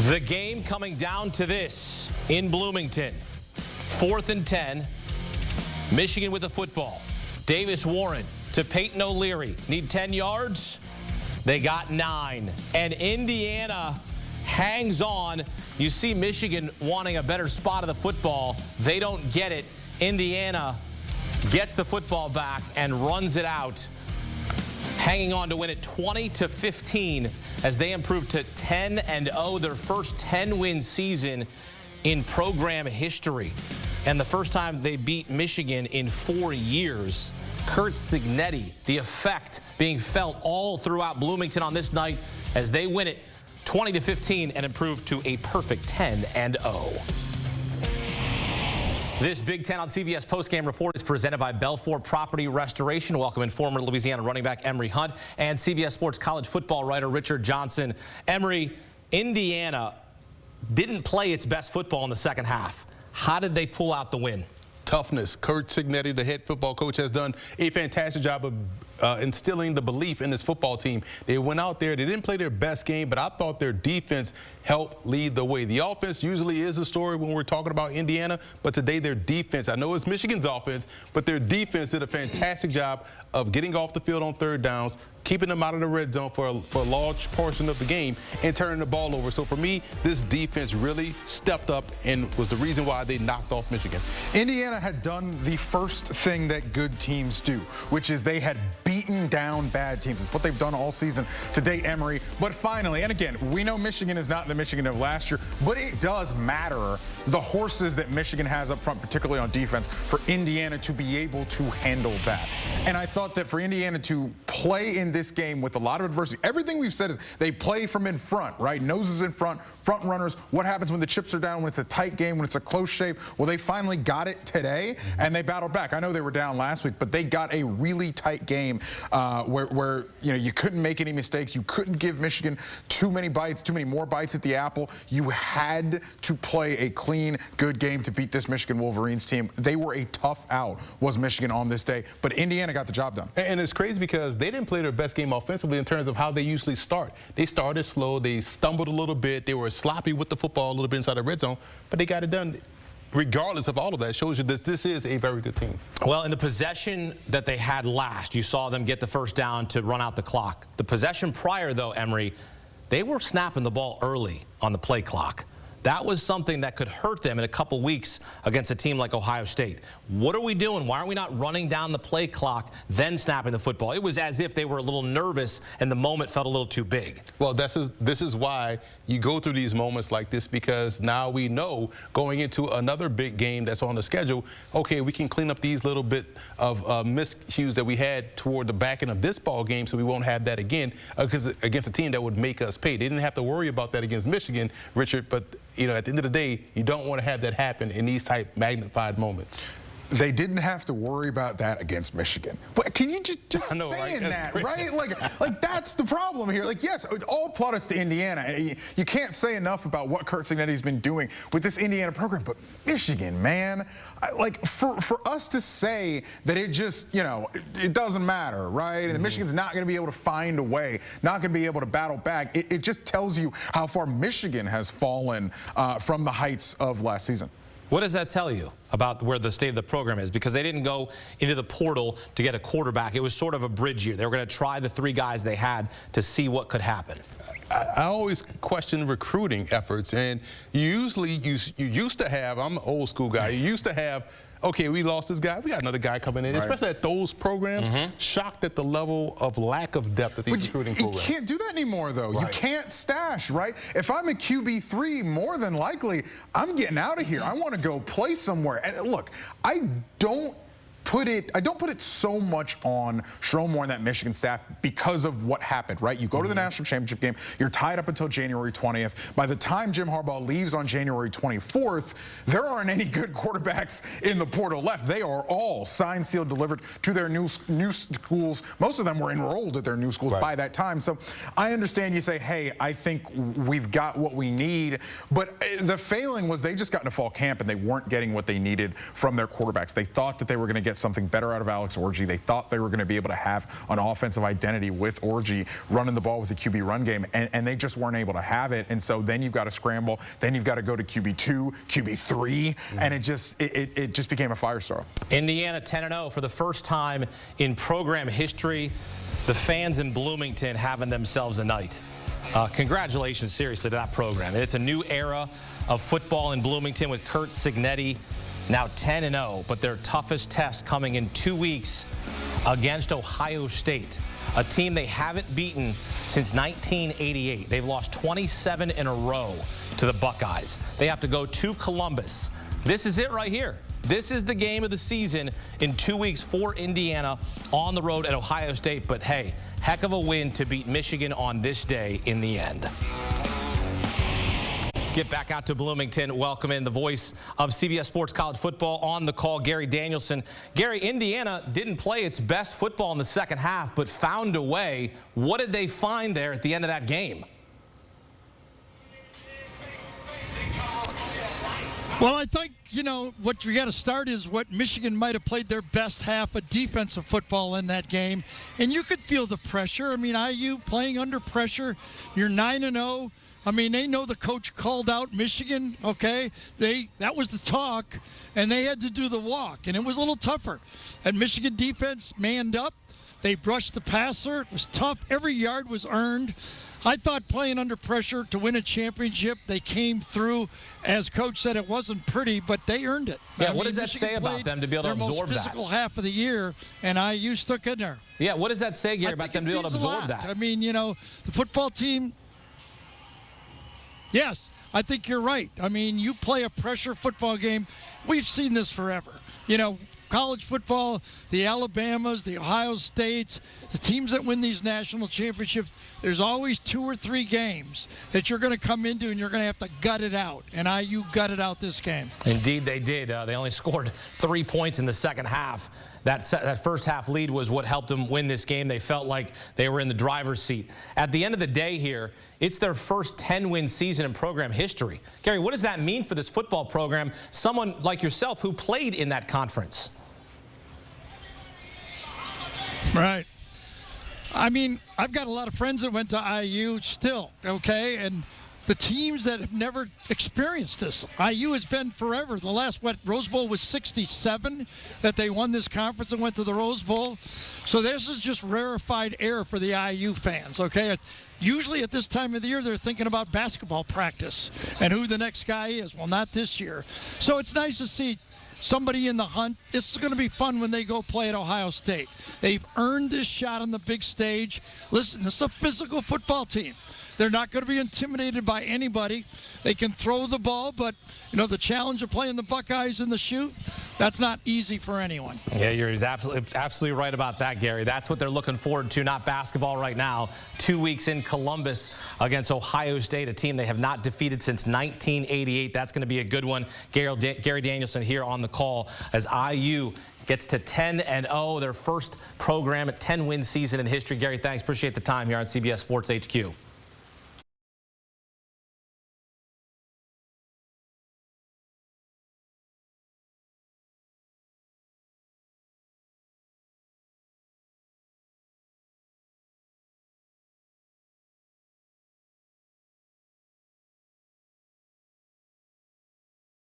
The game coming down to this in Bloomington. 4th and 10. Michigan with the football. Davis Warren to Peyton O'Leary. Need 10 yards? They got 9. And Indiana hangs on. You see Michigan wanting a better spot of the football. They don't get it. Indiana gets the football back and runs it out, hanging on to win it 20-15 as they improve to 10-0, their first 10-win season in program history, and the first time they beat Michigan in 4 years. Curt Cignetti, the effect being felt all throughout Bloomington on this night as they win it 20-15 and improve to a perfect 10-0. This Big Ten on CBS postgame report is presented by Belfour Property Restoration. Welcome former Louisiana running back Emory Hunt and CBS Sports college football writer Richard Johnson. Emory, Indiana didn't play its best football in the second half. How did they pull out the win? Toughness. Curt Cignetti, the head football coach, has done a fantastic job of instilling the belief in this football team. They went out there, they didn't play their best game, but I thought their defense helped lead the way. The offense usually is a story when we're talking about Indiana, but today their defense, I know it's Michigan's offense, but their defense did a fantastic job of getting off the field on third downs, keeping them out of the red zone for a large portion of the game, and turning the ball over. So for me, this defense really stepped up and was the reason why they knocked off Michigan. Indiana had done the first thing that good teams do, which is they had beaten down bad teams. It's what they've done all season to date, Emory. But finally, and again, we know Michigan is not the Michigan of last year, but it does matter the horses that Michigan has up front, particularly on defense, for Indiana to be able to handle that. And I thought that for Indiana to play in this game with a lot of adversity, everything we've said is they play from in front, right? Noses in front, front runners. What happens when the chips are down, when it's a tight game, when it's a close shape? Well, they finally got it today, and they battled back. I know they were down last week, but they got a really tight game where you know, you couldn't make any mistakes. You couldn't give Michigan too many more bites at the apple. You had to play a clean, good game to beat this Michigan Wolverines team. They were a tough out, was Michigan on this day, but Indiana got the job done. And it's crazy because they didn't play their best game offensively in terms of how they usually start. They started slow, they stumbled a little bit, they were sloppy with the football a little bit inside the red zone, but they got it done. Regardless of all of that, shows you that this is a very good team. Well, in the possession that they had last, you saw them get the first down to run out the clock. The possession prior, though, Emory, they were snapping the ball early on the play clock. That was something that could hurt them in a couple weeks against a team like Ohio State. What are we doing? Why aren't we not running down the play clock, then snapping the football? It was as if they were a little nervous and the moment felt a little too big. Well, this is why you go through these moments like this, because now we know going into another big game that's on the schedule, okay, we can clean up these little bit of miscues that we had toward the back end of this ball game, so we won't have that again against a team that would make us pay. They didn't have to worry about that against Michigan, Richard, but you know, at the end of the day, you don't want to have that happen in these type magnified moments. They didn't have to worry about that against Michigan. But can you just saying that, right? Like that's the problem here. Like, yes, all plaudits to Indiana. You can't say enough about what Curt Cignetti's been doing with this Indiana program. But Michigan, man, like for us to say that it just, you know, it doesn't matter, right? And Michigan's not going to be able to find a way, not going to be able to battle back. It just tells you how far Michigan has fallen from the heights of last season. What does that tell you about where the state of the program is? Because they didn't go into the portal to get a quarterback. It was sort of a bridge year. They were going to try the 3 guys they had to see what could happen. I always question recruiting efforts, and you used to have, I'm an old school guy, you used to have, okay, we lost this guy, we got another guy coming in, especially at those programs. Shocked at the level of lack of depth at these recruiting programs. You can't do that anymore, though. You can't stash, right? If I'm a QB3, more than likely, I'm getting out of here. I want to go play somewhere. And look, I don't put it so much on Sherrone Moore and that Michigan staff because of what happened, right? You go to the national championship game, you're tied up until January 20th. By the time Jim Harbaugh leaves on January 24th, there aren't any good quarterbacks in the portal left. They are all signed, sealed, delivered to their new schools. Most of them were enrolled at their new schools by that time. So I understand you say, hey, I think we've got what we need. But the failing was they just got into fall camp and they weren't getting what they needed from their quarterbacks. They thought that they were going to get get something better out of Alex Orji. They thought they were going to be able to have an offensive identity with Orji running the ball with the QB run game, and they just weren't able to have it. And so then you've got to scramble. Then you've got to go to QB2, QB3, and it just became a firestorm. Indiana 10-0 for the first time in program history. The fans in Bloomington having themselves a night. Congratulations, seriously, to that program. It's a new era of football in Bloomington with Curt Cignetti now 10-0, but their toughest test coming in 2 weeks against Ohio State, a team they haven't beaten since 1988. They've lost 27 in a row to the Buckeyes. They have to go to Columbus. This is it right here. This is the game of the season in 2 weeks for Indiana on the road at Ohio State. But hey, heck of a win to beat Michigan on this day in the end. Get back out to Bloomington. Welcome in the voice of CBS Sports College Football on the call, Gary Danielson. Gary, Indiana didn't play its best football in the second half, but found a way. What did they find there at the end of that game? Well, I think, you know, what you got to start is what Michigan might have played their best half of defensive football in that game. And you could feel the pressure. I mean, IU playing under pressure. You're 9-0. I mean, they know the coach called out Michigan, okay? That was the talk, and they had to do the walk, and it was a little tougher. And Michigan defense manned up. They brushed the passer. It was tough. Every yard was earned. I thought playing under pressure to win a championship, they came through. As Coach said, it wasn't pretty, but they earned it. Yeah, what does that say about them to be able to absorb that? Their most physical half of the year, and IU stuck in there. Yeah, what does that say, Gary, about them to be able to absorb that? I mean, you know, the football team, yes, I think you're right. I mean, you play a pressure football game. We've seen this forever. You know, college football, the Alabamas, the Ohio States, the teams that win these national championships, there's always 2 or 3 games that you're going to come into and you're going to have to gut it out. And IU gutted out this game. Indeed, they did. They only scored 3 points in the second half. That first half lead was what helped them win this game. They felt like they were in the driver's seat. At the end of the day here, it's their first 10-win season in program history. Gary, what does that mean for this football program, someone like yourself who played in that conference? Right. I mean, I've got a lot of friends that went to IU still, okay? And the teams that have never experienced this, IU has been forever. The last, Rose Bowl was 67 that they won this conference and went to the Rose Bowl. So this is just rarefied air for the IU fans, okay? Usually at this time of the year, they're thinking about basketball practice and who the next guy is. Well, not this year. So it's nice to see somebody in the hunt. This is going to be fun when they go play at Ohio State. They've earned this shot on the big stage. Listen, this is a physical football team. They're not going to be intimidated by anybody. They can throw the ball, but, you know, the challenge of playing the Buckeyes in the chute, that's not easy for anyone. Yeah, you're absolutely right about that, Gary. That's what they're looking forward to, not basketball right now. 2 weeks in Columbus against Ohio State, a team they have not defeated since 1988. That's going to be a good one. Gary Danielson here on the call as IU gets to 10-0, their first program at 10-win season in history. Gary, thanks. Appreciate the time here on CBS Sports HQ.